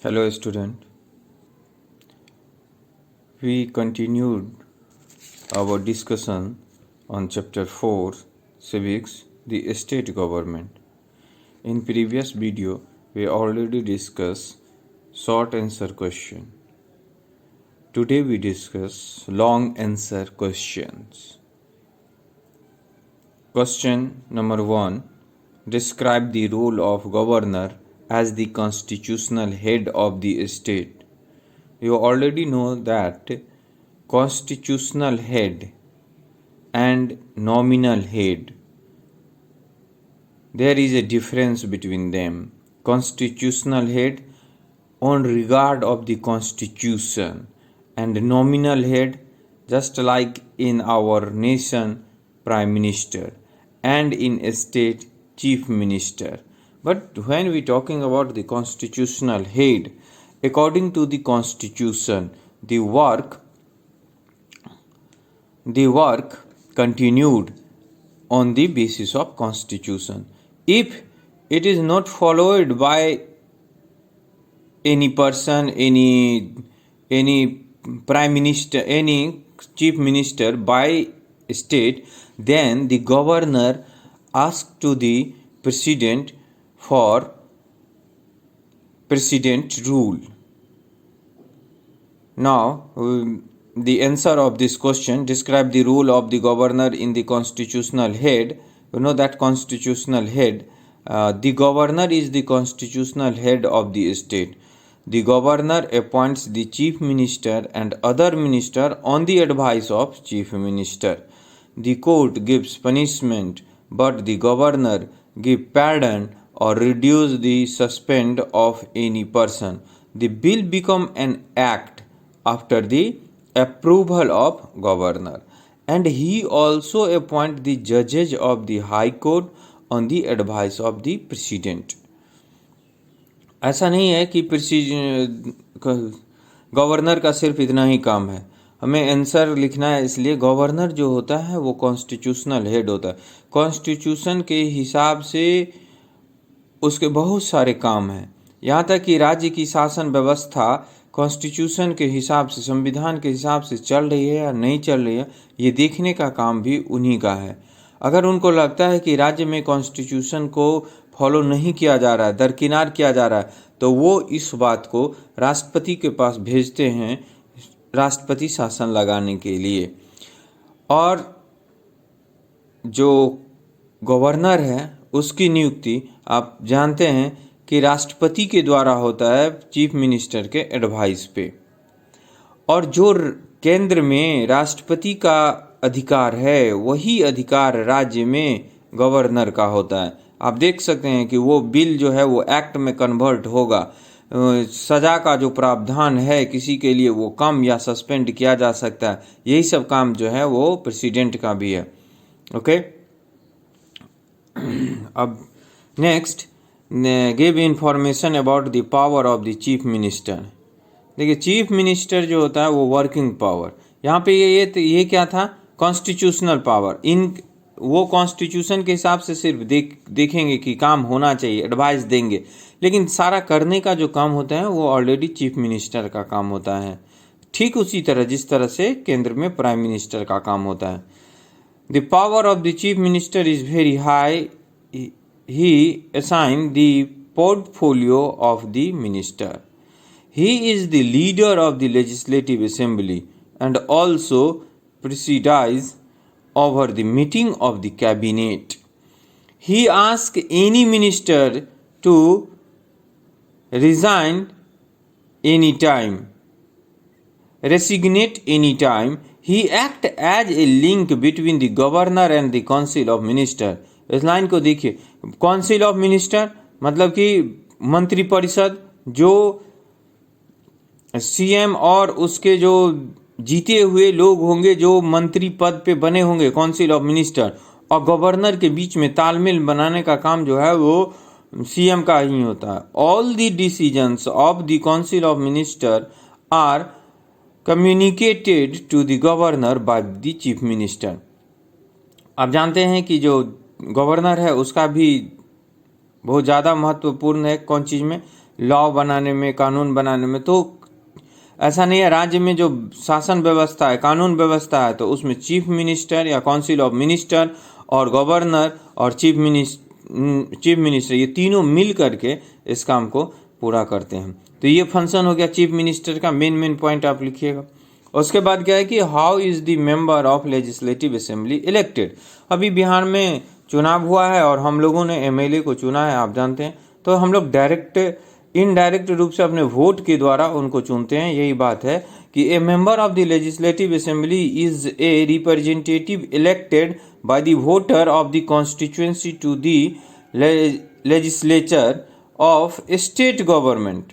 Hello student, we continued our discussion on chapter 4 civics, the state government. In previous video we already discussed short answer question. Today we discuss long answer questions. Question number 1, describe the role of governor as the constitutional head of the state. You already know that constitutional head and nominal head, there is a difference between them. Constitutional head on regard of the constitution, and nominal head just like in our nation prime minister, and in a state chief minister. But when we talking about the constitutional head, according to the constitution, the work continued on the basis of constitution. If it is not followed by any person, any prime minister, any chief minister by state, then the governor asked to the president for president rule. Now the answer of this question, describe the role of the governor in the constitutional head. You know that constitutional head, the governor is the constitutional head of the state. The governor appoints the chief minister and other minister on the advice of chief minister. The court gives punishment, but the governor gives pardon or reduce the suspend of any person. The bill become an act after the approval of governor, and he also appoint the judges of the high court on the advice of the president. ऐसा नहीं है कि governor का सिर्फ इतना ही काम है, हमें आंसर लिखना है। इसलिए गवर्नर जो होता है वो कॉन्स्टिट्यूशनल हेड होता है। कॉन्स्टिट्यूशन के हिसाब से उसके बहुत सारे काम हैं, यहाँ तक कि राज्य की शासन व्यवस्था कॉन्स्टिट्यूशन के हिसाब से, संविधान के हिसाब से चल रही है या नहीं चल रही है, ये देखने का काम भी उन्हीं का है। अगर उनको लगता है कि राज्य में कॉन्स्टिट्यूशन को फॉलो नहीं किया जा रहा है, दरकिनार किया जा रहा है, तो वो इस बात को राष्ट्रपति के पास भेजते हैं राष्ट्रपति शासन लगाने के लिए। और जो गवर्नर है उसकी नियुक्ति आप जानते हैं कि राष्ट्रपति के द्वारा होता है, चीफ मिनिस्टर के एडवाइस पे। और जो केंद्र में राष्ट्रपति का अधिकार है, वही अधिकार राज्य में गवर्नर का होता है। आप देख सकते हैं कि वो बिल जो है वो एक्ट में कन्वर्ट होगा। सज़ा का जो प्रावधान है किसी के लिए, वो कम या सस्पेंड किया जा सकता है। यही सब काम जो है वो प्रेसिडेंट का भी है। ओके, अब next, give information about the power of the chief minister. देखिए, चीफ मिनिस्टर जो होता है वो वर्किंग पावर, यहाँ पे ये क्या था, कॉन्स्टिट्यूशनल पावर। वो कॉन्स्टिट्यूशन के हिसाब से सिर्फ देखेंगे कि काम होना चाहिए, एडवाइस देंगे, लेकिन सारा करने का जो काम होता है वो ऑलरेडी चीफ मिनिस्टर का काम होता है। ठीक उसी तरह जिस तरह से केंद्र में प्राइम मिनिस्टर का काम होता है। The power of the chief minister is very high. He assigned the portfolio of the minister. He is the leader of the legislative assembly and also presides over the meeting of the cabinet. He asks any minister to resign any time, resignate any time. He acts as a link between the governor and the council of minister. इस line को देखिए, council of minister मतलब कि मंत्रिपरिषद, जो CM और उसके जो जीते हुए लोग होंगे, जो मंत्री पद पे बने होंगे, काउंसिल ऑफ मिनिस्टर, और गवर्नर के बीच में तालमेल बनाने का काम जो है वो सीएम का ही होता है। All the decisions of the council of minister are communicated to the governor by the chief minister. आप जानते हैं कि जो गवर्नर है उसका भी बहुत ज़्यादा महत्वपूर्ण है कौन चीज़ में, लॉ बनाने में, कानून बनाने में। तो ऐसा नहीं है, राज्य में जो शासन व्यवस्था है, कानून व्यवस्था है, तो उसमें चीफ मिनिस्टर या काउंसिल ऑफ मिनिस्टर और गवर्नर और चीफ मिनिस्टर ये तीनों मिल करके इस काम को पूरा करते हैं। तो ये फंक्शन हो गया चीफ मिनिस्टर का, मेन पॉइंट आप लिखिएगा। उसके बाद क्या है कि how is the member of legislative assembly elected. अभी बिहार में चुनाव हुआ है और हम लोगों ने एमएलए को चुना है, आप जानते हैं। तो हम लोग इनडायरेक्ट रूप से अपने वोट के द्वारा उनको चुनते हैं। यही बात है कि a member of the legislative assembly is a representative elected by the voter of the constituency to the legislature of state government.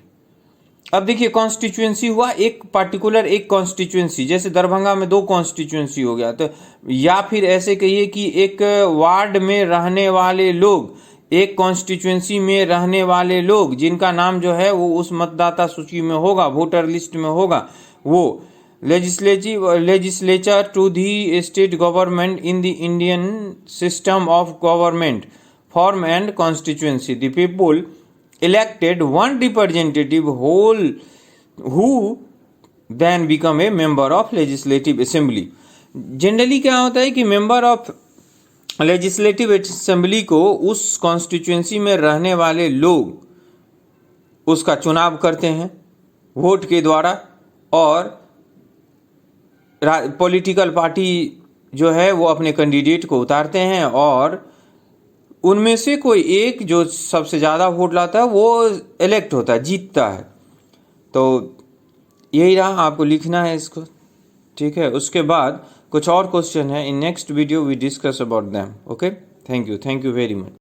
अब देखिए, कॉन्स्टिट्यूएंसी हुआ एक पार्टिकुलर एक कॉन्स्टिट्यूएंसी, जैसे दरभंगा में 2 कॉन्स्टिट्यूएंसी हो गया। तो या फिर ऐसे कहिए कि एक वार्ड में रहने वाले लोग, एक कॉन्स्टिट्यूएंसी में रहने वाले लोग जिनका नाम जो है वो उस मतदाता सूची में होगा, वोटर लिस्ट में होगा, वो legislature to the state government in the Indian system of government form and constituency the people elected one representative who then become a member of legislative assembly। Generally क्या होता है कि मेंबर ऑफ लेजिस्लेटिव असेंबली को उस constituency में रहने वाले लोग उसका चुनाव करते हैं वोट के द्वारा, और पॉलिटिकल पार्टी जो है वो अपने कैंडिडेट को उतारते हैं और उनमें से कोई एक जो सबसे ज़्यादा वोट लाता है वो इलेक्ट होता है, जीतता है। तो यही रहा, आपको लिखना है इसको, ठीक है। उसके बाद कुछ और क्वेश्चन है, in next video we discuss about them. Okay, thank you very much.